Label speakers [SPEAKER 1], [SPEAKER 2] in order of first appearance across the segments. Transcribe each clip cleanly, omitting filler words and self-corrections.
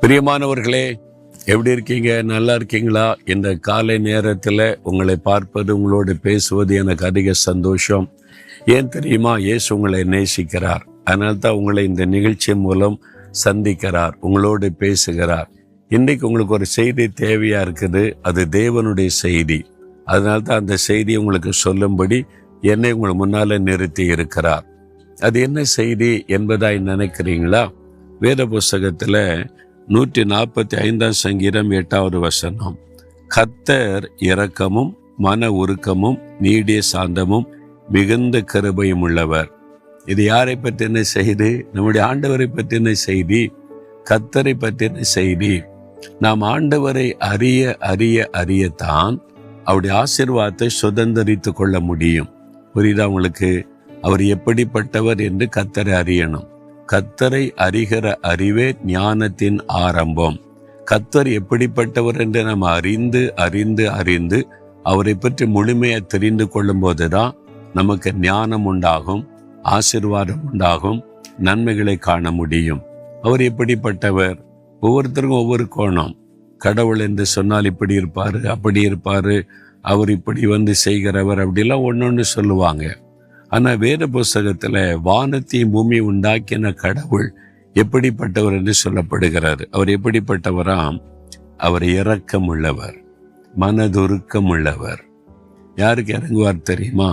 [SPEAKER 1] பிரியமானவர்களே, எப்படி இருக்கீங்க? நல்லா இருக்கீங்களா? இந்த காலை நேரத்தில் உங்களை பார்ப்பது, உங்களோடு பேசுவது எனக்கு அதிக சந்தோஷம். ஏன் தெரியுமா? இயேசு உங்களை நேசிக்கிறார். அதனால்தான் உங்களை இந்த நிகழ்ச்சி மூலம் சந்திக்கிறார், உங்களோடு பேசுகிறார். இன்றைக்கு உங்களுக்கு ஒரு செய்தி தேவையா இருக்குது. அது தேவனுடைய செய்தி. அதனால்தான் அந்த செய்தியை உங்களுக்கு சொல்லும்படி என்னை உங்கள் முன்னால நிறுத்தி இருக்கிறார். அது என்ன செய்தி என்பதாய் நினைக்கிறீங்களா? வேத புஸ்தகத்தில் 145 சங்கீதம் 8வது வசனம், கர்த்தர் இரக்கமும் மன உருக்கமும் நீடிய சாந்தமும் மிகுந்த கிருபையும் உள்ளவர். இது யாரை பற்றின செய்தி? நம்முடைய ஆண்டவரை பற்றின செய்தி, கர்த்தரை பற்றின செய்தி. நாம் ஆண்டவரை அறியத்தான் அவருடைய ஆசீர்வாதத்தை சுதந்திரித்து கொள்ள முடியும். புரியுதா உங்களுக்கு? அவர் எப்படிப்பட்டவர் என்று கர்த்தரை அறியணும். கர்த்தரை அறிகிற அறிவே ஞானத்தின் ஆரம்பம். கர்த்தர் எப்படிப்பட்டவர் என்று நாம் அறிந்து அவரை பற்றி முழுமையை தெரிந்து கொள்ளும் போதுதான் நமக்கு ஞானம் உண்டாகும், ஆசீர்வாதம் உண்டாகும், நன்மைகளை காண முடியும். அவர் எப்படிப்பட்டவர்? ஒவ்வொருத்தருக்கும் ஒவ்வொரு கோணம். கடவுள் என்று சொன்னால் இப்படி இருப்பாரு, அப்படி இருப்பாரு, அவர் இப்படி செய்கிறவர், அப்படிலாம் ஒன்னொன்னு சொல்லுவாங்க. ஆனா வேத புஸ்தகத்துல வானத்தையும் பூமி உண்டாக்கின கடவுள் எப்படிப்பட்டவர் என்று சொல்லப்படுகிறார். அவர் எப்படிப்பட்டவராம்? அவர் இரக்கம் உள்ளவர், மனதுருக்கம் உள்ளவர். யாருக்கு இறங்குவார் தெரியுமா?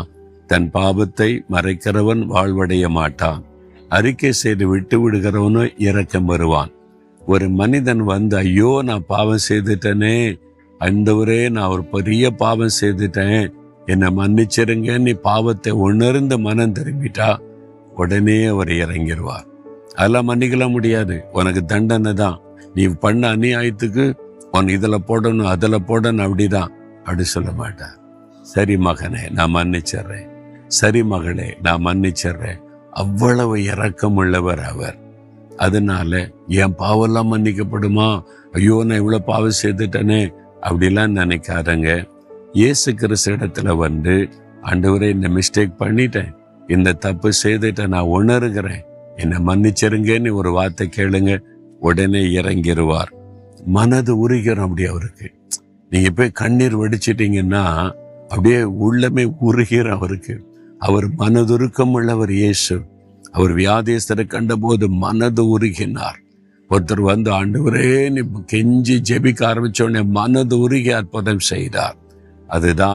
[SPEAKER 1] தன் பாவத்தை மறைக்கிறவன் வாழ்வடைய மாட்டான், அறிக்கை செய்து விட்டு விடுகிறவனும் இரக்கம் வருவான். ஒரு மனிதன் ஐயோ நான் பாவம் செய்துட்டேனே, ஆண்டவரே நான் ஒரு பெரிய பாவம் செய்துட்டேன், என்னை மன்னிச்சிருங்க, நீ பாவத்தை உணர்ந்து மனம் திரும்பிட்டா உடனே அவர் இறங்கிடுவார். அதெல்லாம் மன்னிக்கலாம் முடியாது, உனக்கு தண்டனை தான், நீ பண்ண அநியாயத்துக்கு உன் இதில் போடணும் அதில் போடணும், அப்படிதான். அப்படி சொல்ல மாட்டார். சரி மகனே நான் மன்னிச்சிடுறேன், சரி மகளே நான் மன்னிச்சிடுறேன். அவ்வளவு இரக்கம் உள்ளவர் அவர். அதனால என் பாவெல்லாம் மன்னிக்கப்படுமா, ஐயோ நான் இவ்வளவு பாவம் செய்துட்டேனே அப்படிலாம் நினைக்காதங்க. இயேசு கிறிஸ்து இடத்துல ஆண்டவரே இந்த மிஸ்டேக் பண்ணிட்டேன், இந்த தப்பு செய்துட்டேன், நான் உணர்கிறேன், என்னை மன்னிச்சிருங்கன்னு ஒரு வார்த்தை கேளுங்க, உடனே இறங்கிடுவார். மனது உருகிறோம் அப்படி அவருக்கு. நீங்க போய் கண்ணீர் வடிச்சிட்டீங்கன்னா அப்படியே உள்ளமே உருகிற அவருக்கு. அவர் மனதுருக்கம் உள்ளவர் இயேசு. அவர் வியாதியஸ்தரை கண்டபோது மனது உருகினார். ஒருத்தர் ஆண்டவரே நீ கெஞ்சி ஜெபிக்க ஆரம்பிச்ச உடனே மனது உருகி அற்புதம் செய்தார். அதுதான்